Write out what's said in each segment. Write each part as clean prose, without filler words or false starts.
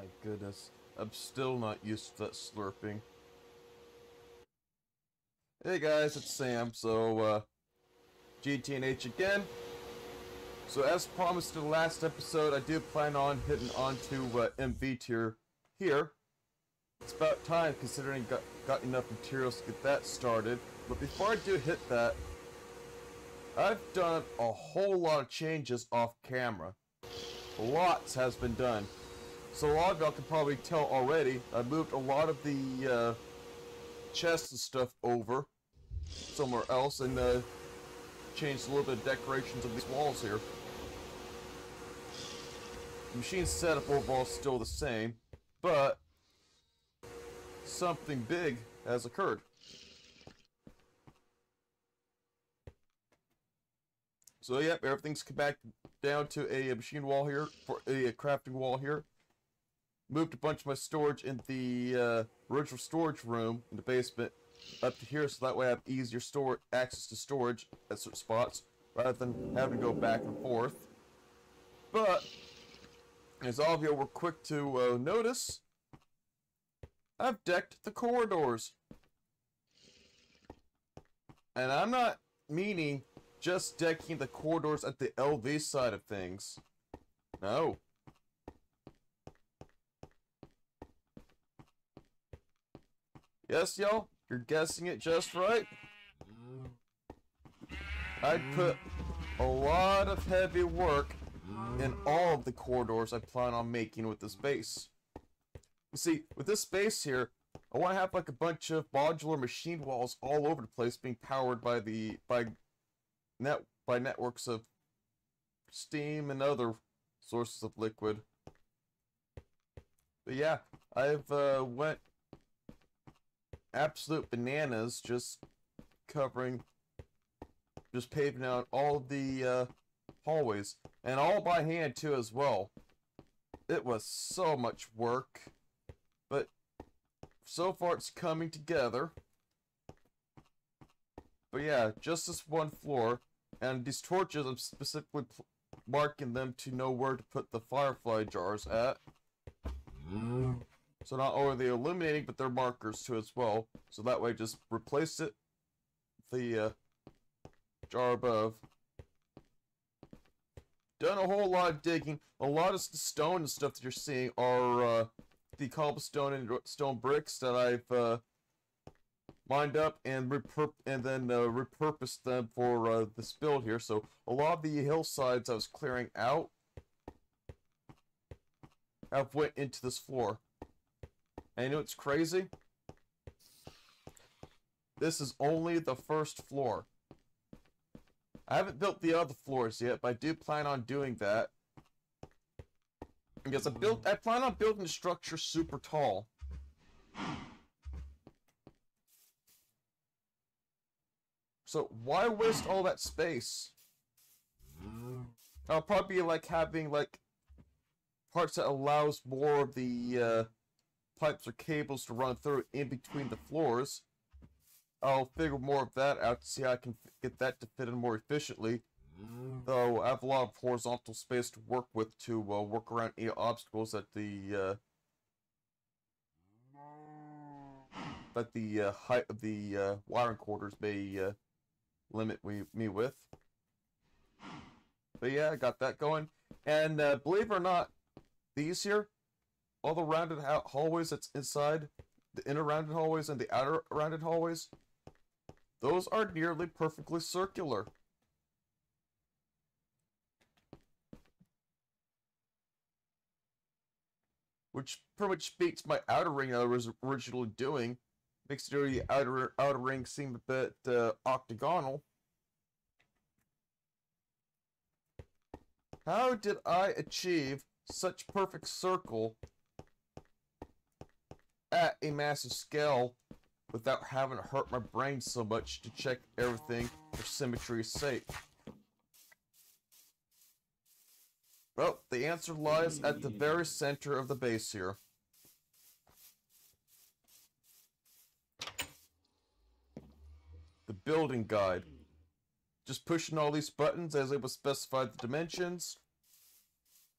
My goodness. I'm still not used to that slurping. Hey guys, it's Sam. So, GTNH again. So as promised in the last episode, I do plan on hitting onto MV tier here. It's about time, considering got enough materials to get that started. But before I do hit that, I've done a whole lot of changes off camera. Lots has been done. So a lot of y'all can probably tell already, I moved a lot of the chests and stuff over somewhere else and changed a little bit of decorations of these walls here. The machine setup overall is still the same, but something big has occurred. So yep, everything's come back down to a machine wall here, for a crafting wall here. Moved a bunch of my storage in the original storage room in the basement up to here, so that way I have easier access to storage at certain spots, rather than having to go back and forth. But, as all of you were quick to notice, I've decked the corridors. And I'm not meaning just decking the corridors at the LV side of things. No. Yes, y'all, you're guessing it just right. I'd put a lot of heavy work in all of the corridors I plan on making with this base. You see, with this base here, I want to have like a bunch of modular machine walls all over the place, being powered by networks of steam and other sources of liquid. But yeah, I've went absolute bananas just paving out all of the hallways, and all by hand too as well. It was so much work, but so far it's coming together. But yeah, just this one floor, and these torches, I'm specifically marking them to know where to put the firefly jars at. So not only are they illuminating, but they're markers too as well. So that way, just replace it, the jar above. Done a whole lot of digging. A lot of the stone and stuff that you're seeing are the cobblestone and stone bricks that I've mined up and then repurposed them for this build here. So a lot of the hillsides I was clearing out have went into this floor. And you know what's crazy? This is only the first floor. I haven't built the other floors yet, but I do plan on doing that. Because I plan on building the structure super tall. So why waste all that space? I'll probably be like having like parts that allows more of the pipes or cables to run through in between the floors. I'll figure more of that out to see how I can get that to fit in more efficiently. Though I have a lot of horizontal space to work with to work around any obstacles that the height of the wiring quarters may limit me with. But yeah, I got that going. And believe it or not, these here, all the rounded hallways that's inside, the inner rounded hallways and the outer rounded hallways, those are nearly perfectly circular. Which pretty much beats my outer ring I was originally doing. Makes the outer ring seem a bit octagonal. How did I achieve such perfect circle at a massive scale without having to hurt my brain so much to check everything for symmetry's sake? Well, the answer lies at the very center of the base here. The building guide. Just pushing all these buttons as they will specify the dimensions.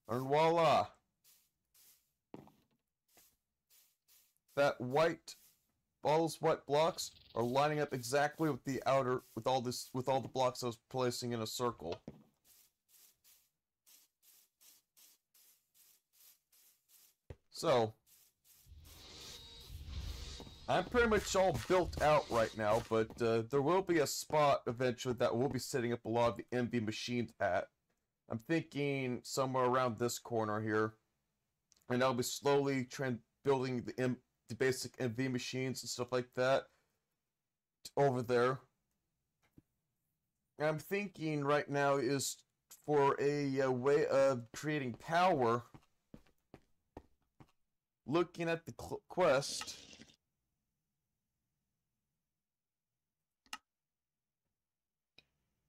And voila! that all those white blocks are lining up exactly with the outer, with all the blocks I was placing in a circle. So, I'm pretty much all built out right now, but there will be a spot eventually that we'll be setting up a lot of the MV machines at. I'm thinking somewhere around this corner here, and I'll be slowly building the basic MV machines and stuff like that over there. I'm thinking right now is for a way of creating power. Looking at the quest,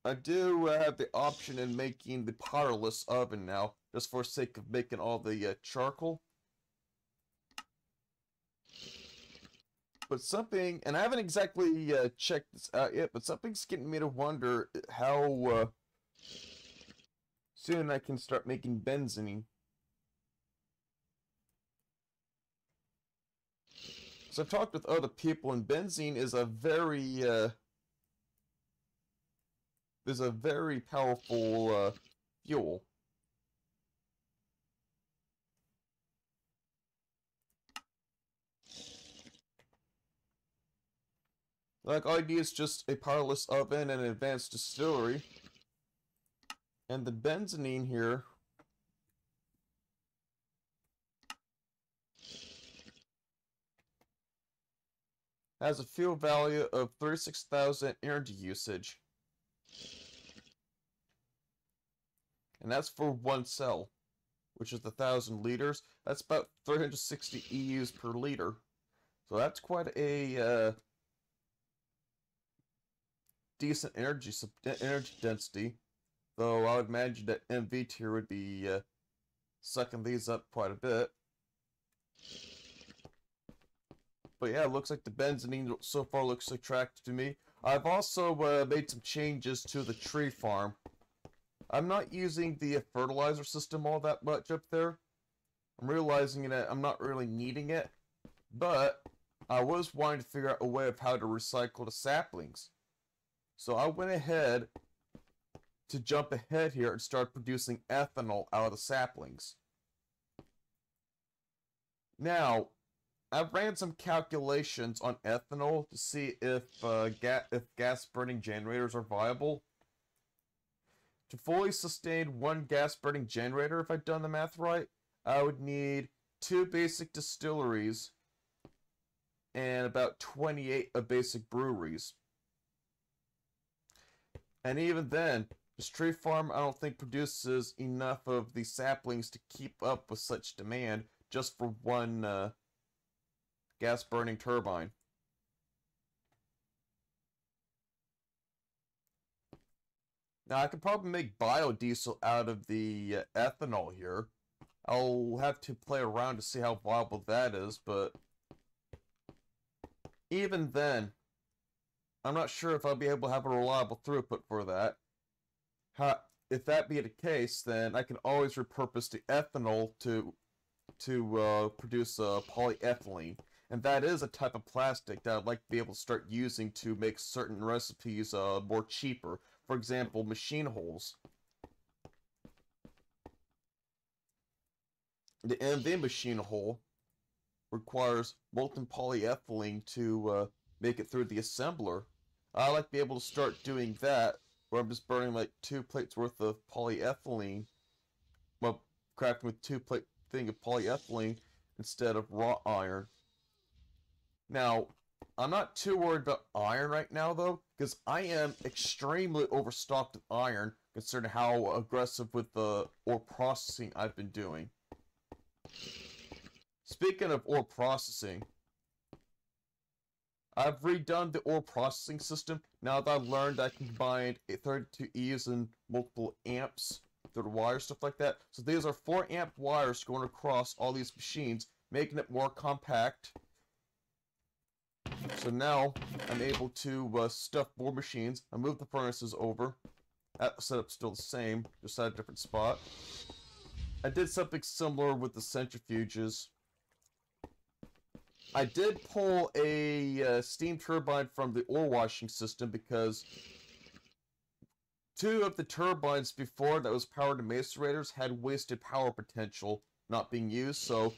I do have the option in making the powerless oven now, just for the sake of making all the charcoal. But something, and I haven't exactly checked this out yet, but something's getting me to wonder how soon I can start making benzene. So I've talked with other people, and benzene is a very powerful fuel. Like, all I need is just a powerless oven and an advanced distillery. And the benzene here has a fuel value of 36,000 energy usage. And that's for one cell, which is 1,000 liters. That's about 360 EUs per liter. So that's quite a decent energy density. Though I would imagine that MV tier would be sucking these up quite a bit. But yeah, it looks like the benzene so far looks attractive to me. I've also made some changes to the tree farm. I'm not using the fertilizer system all that much up there. I'm realizing that I'm not really needing it. But I was wanting to figure out a way of how to recycle the saplings. So I went ahead to jump ahead here and start producing ethanol out of the saplings. Now, I've ran some calculations on ethanol to see if gas-burning generators are viable. To fully sustain one gas-burning generator, if I've done the math right, I would need 2 basic distilleries and about 28 basic breweries. And even then, this tree farm I don't think produces enough of the saplings to keep up with such demand just for one gas-burning turbine. Now, I could probably make biodiesel out of the ethanol here. I'll have to play around to see how viable that is, but even then, I'm not sure if I'll be able to have a reliable throughput for that. If that be the case, then I can always repurpose the ethanol to produce polyethylene. And that is a type of plastic that I'd like to be able to start using to make certain recipes more cheaper. For example, machine holes. The MV machine hole requires molten polyethylene to make it through the assembler. I like to be able to start doing that, where I'm just burning like 2 plates worth of polyethylene, well, crafting with 2 plate thing of polyethylene instead of raw iron. Now, I'm not too worried about iron right now, though, because I am extremely overstocked with iron, considering how aggressive with the ore processing I've been doing. Speaking of ore processing, I've redone the ore processing system now that I've learned I can combine 32 E's and multiple amps through the wire, stuff like that. So these are 4 amp wires going across all these machines, making it more compact. So now I'm able to stuff more machines. I moved the furnaces over. That setup's still the same, just at a different spot. I did something similar with the centrifuges. I did pull a steam turbine from the ore washing system because 2 of the turbines before that was powered to macerators had wasted power potential not being used. So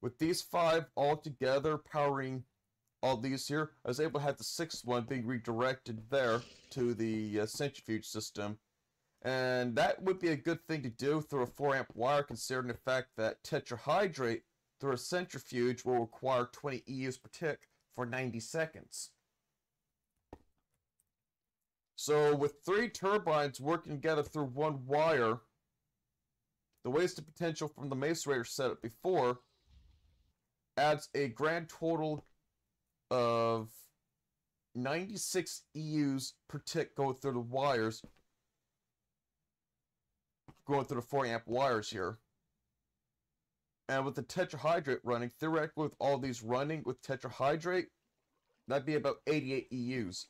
with these 5 all together powering all these here, I was able to have the 6th one being redirected there to the centrifuge system. And that would be a good thing to do through a 4-amp wire, considering the fact that tetrahydrate through a centrifuge will require 20 EUs per tick for 90 seconds. So with 3 turbines working together through 1 wire, the wasted potential from the macerator setup before adds a grand total of 96 EUs per tick going through the wires, going through the 4-amp wires here. And with the tetrahydrate running, theoretically with all these running with tetrahydrate, that'd be about 88 EUs.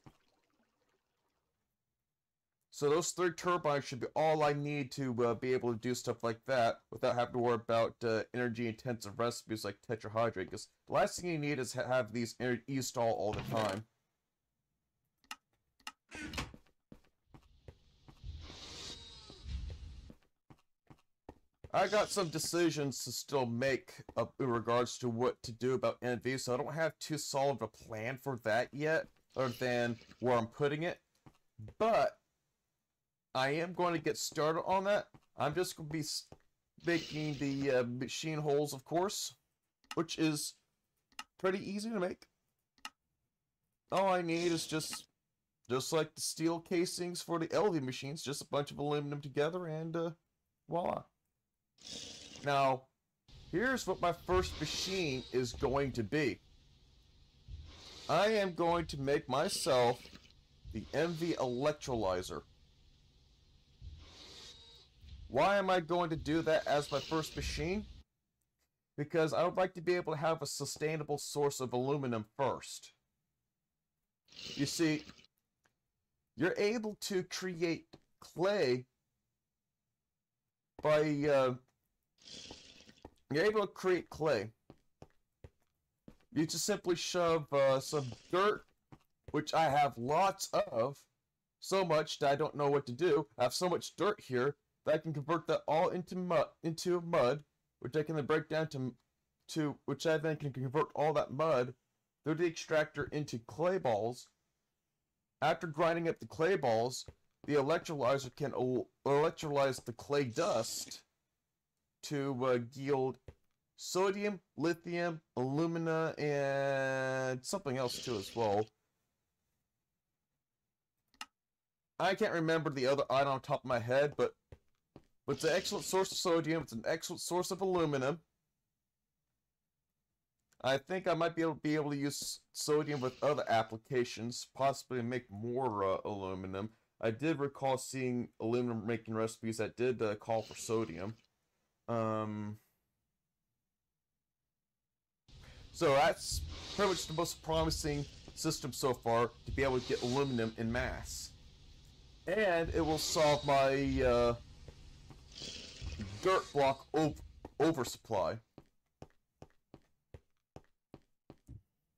So those 3 turbines should be all I need to be able to do stuff like that without having to worry about energy-intensive recipes like tetrahydrate, because the last thing you need is have these E-stall all the time. I got some decisions to still make in regards to what to do about NV, so I don't have too solid a plan for that yet, other than where I'm putting it. But I am going to get started on that. I'm just going to be making the machine holes, of course, which is pretty easy to make. All I need is just like the steel casings for the LV machines, just a bunch of aluminum together, and voila. Now, here's what my first machine is going to be. I am going to make myself the MV electrolyzer. Why am I going to do that as my first machine? Because I would like to be able to have a sustainable source of aluminum first. You see, you're able to create clay by you're able to create clay. You just simply shove some dirt, which I have lots of, so much that I don't know what to do. I have so much dirt here that I can convert that all into mud, which I can then break down to which I then can convert all that mud through the extractor into clay balls. After grinding up the clay balls, the electrolyzer can electrolyze the clay dust to yield sodium, lithium, alumina, and something else too as well. I can't remember the other item on top of my head, but it's an excellent source of sodium. It's an excellent source of aluminum. I think I might be able to use sodium with other applications, possibly make more aluminum. I did recall seeing aluminum making recipes that did call for sodium. So that's pretty much the most promising system so far, to be able to get aluminum in mass. And it will solve my dirt block oversupply.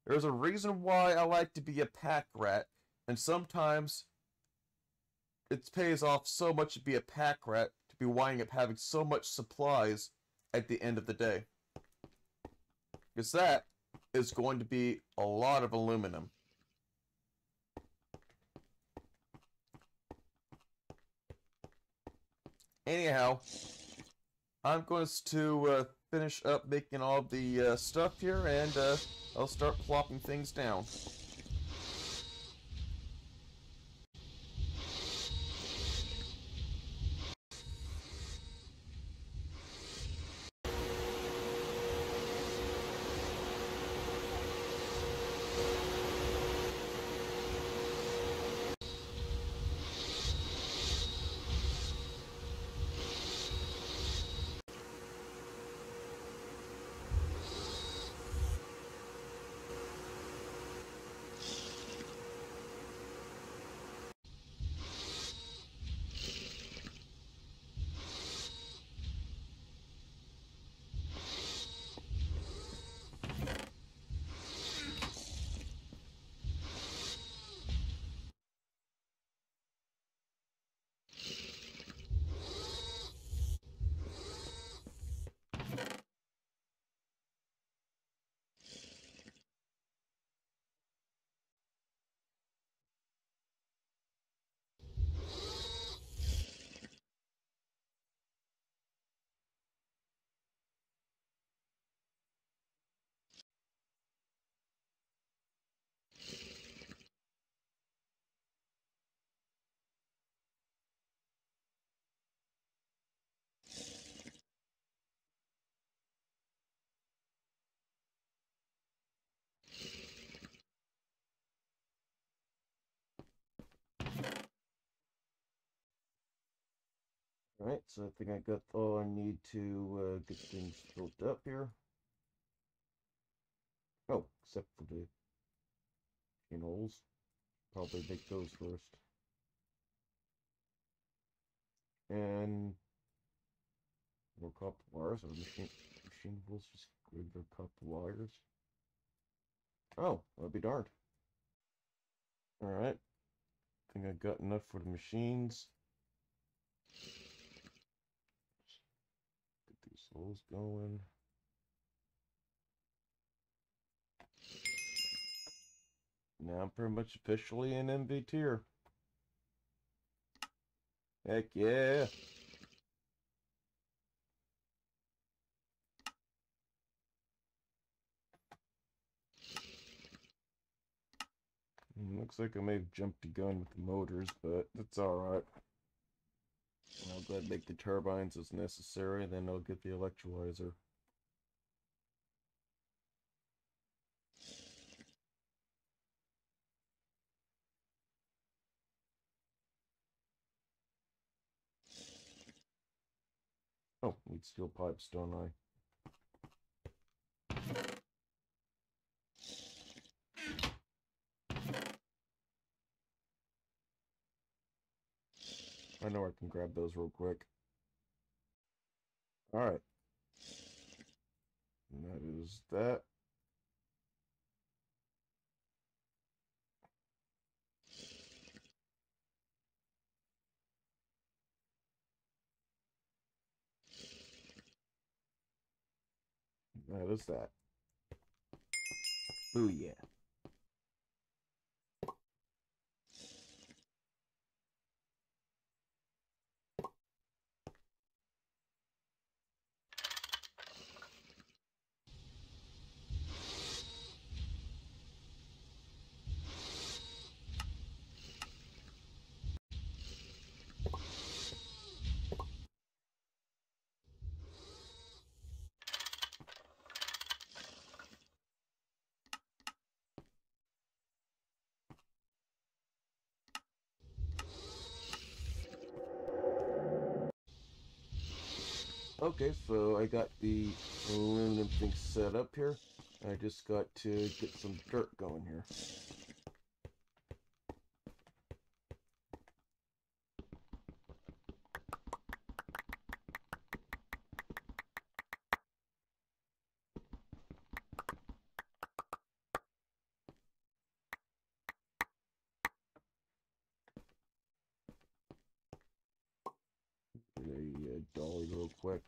There's a reason why I like to be a pack rat, and sometimes it pays off so much to be a pack rat, to be winding up having so much supplies at the end of the day. Because that is going to be a lot of aluminum. Anyhow, I'm going to finish up making all the stuff here, and I'll start plopping things down. Alright, so I think I got all I need to get things filled up here. Oh, except for the pinholes. Probably make those first. And more copper wires, or machine holes, just regular copper wires. Oh, I'll be darned. Alright, I think I got enough for the machines. Get these holes going. Now I'm pretty much officially an MV tier. Heck yeah! Looks like I may have jumped the gun with the motors, but that's alright. I'll go ahead and make the turbines as necessary, then I'll get the electrolyzer. Oh, need steel pipes, don't I? I know I can grab those real quick. Alright. And that is that. That is that. Ooh, yeah. Okay, so I got the aluminum thing set up here. I just got to get some dirt going here. Get a dolly real quick.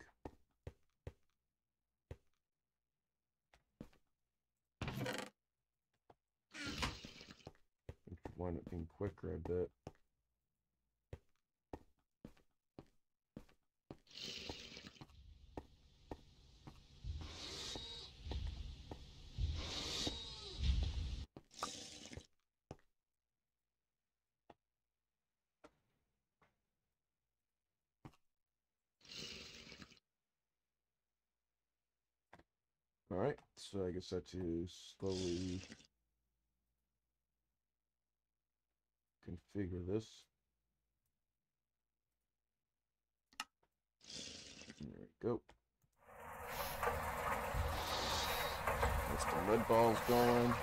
If you want it being quicker, I bet. Alright, so I guess I have to slowly configure this. There we go. That's the lead balls going.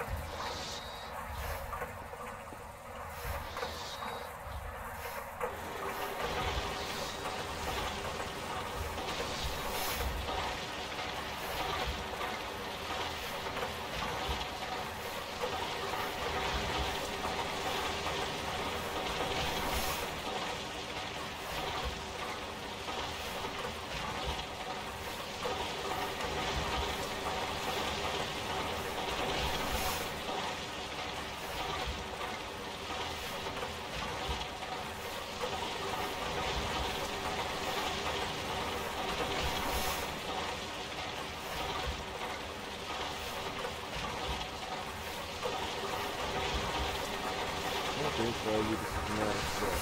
Okay, so I use the schematic set.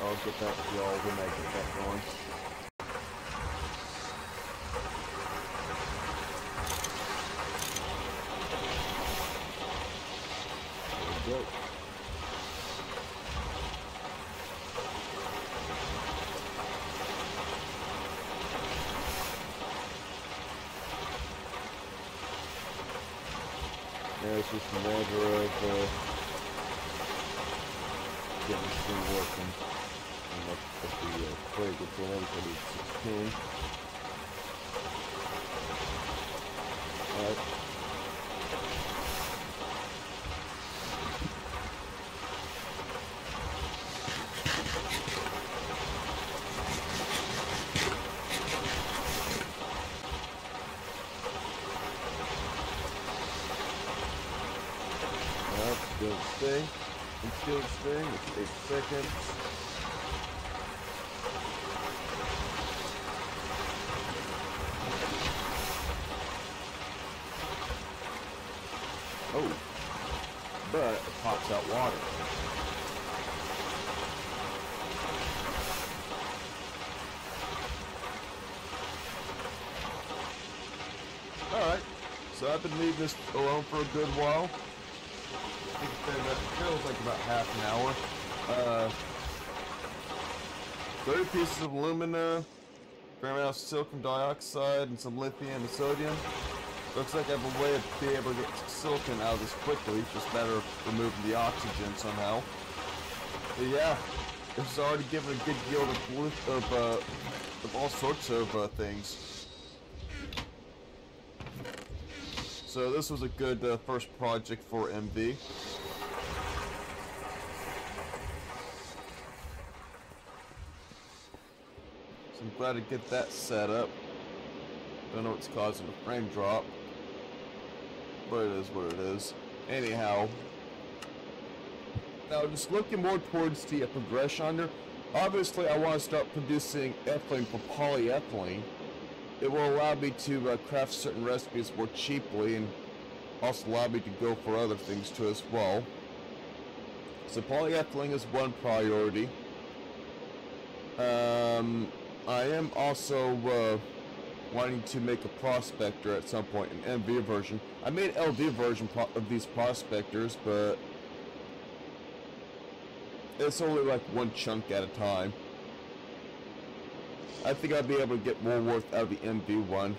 I'll get back to y'all when I get that going. go. Yeah, it's just a matter of getting this thing working. And let's put the plate gets in, everybody 16. Alright. Still stay. And still staying. It's 8 seconds. Oh. But it pops out water. Alright. So I've been leaving this alone for a good while. I think that feels like about half an hour. 30 pieces of alumina, fair amount of silicon dioxide, and some lithium and sodium. Looks like I have a way of being able to get silicon out of this quickly. Just a matter of removing the oxygen somehow. But yeah, this is already giving a good yield of all sorts of things. So this was a good first project for MV. So I'm glad to get that set up. Don't know what's causing the frame drop, but it is what it is. Anyhow, now just looking more towards the progression here. Obviously, I want to start producing ethylene for polyethylene. It will allow me to craft certain recipes more cheaply, and also allow me to go for other things too as well. So polyethylene is one priority. I am also wanting to make a prospector at some point, an MV version. I made LV version of these prospectors, but it's only like one chunk at a time. I think I'll be able to get more worth out of the MV one.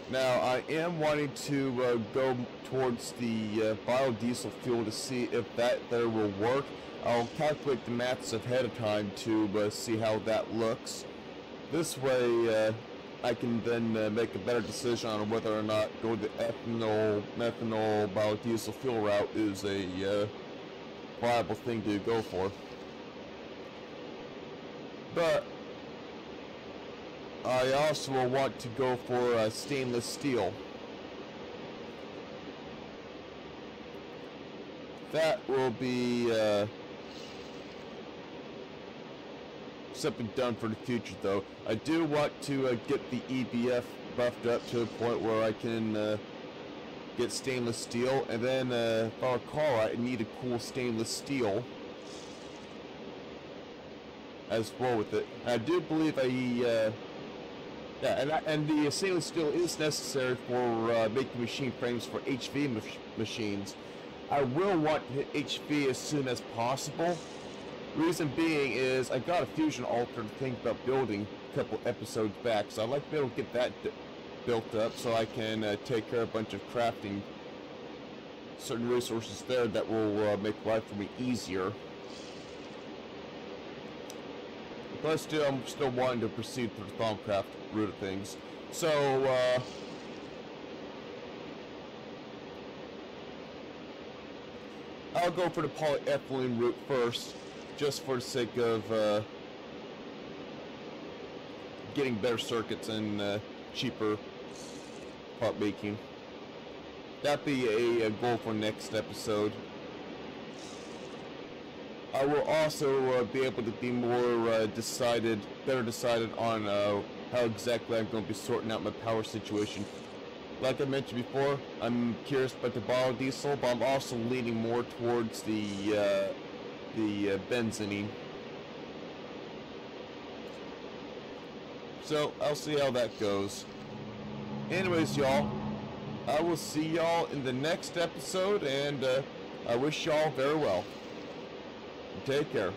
Now, I am wanting to go towards the biodiesel fuel to see if that there will work. I'll calculate the maths ahead of time to see how that looks. This way, I can then make a better decision on whether or not going the ethanol, methanol, biodiesel fuel route is a viable thing to go for. But I also will want to go for stainless steel. That will be something done for the future, though. I do want to get the EBF buffed up to a point where I can get stainless steel, and then if I recall, I need a cool stainless steel as well with it. I do believe and the stainless steel is necessary for making machine frames for HV machines. I will want to hit HV as soon as possible. Reason being is I got a fusion altar to think about building a couple episodes back, so I'd like to be able to get that built up so I can take care of a bunch of crafting certain resources there that will make life for me easier. But still, I'm still wanting to proceed through the Thaumcraft route of things. So, I'll go for the polyethylene route first, just for the sake of getting better circuits and cheaper part making. That'd be a goal for next episode. I will also be able to be more better decided on how exactly I'm going to be sorting out my power situation. Like I mentioned before, I'm curious about the biodiesel, but I'm also leaning more towards the benzene. So I'll see how that goes. Anyways, y'all, I will see y'all in the next episode, and I wish y'all very well. Take care.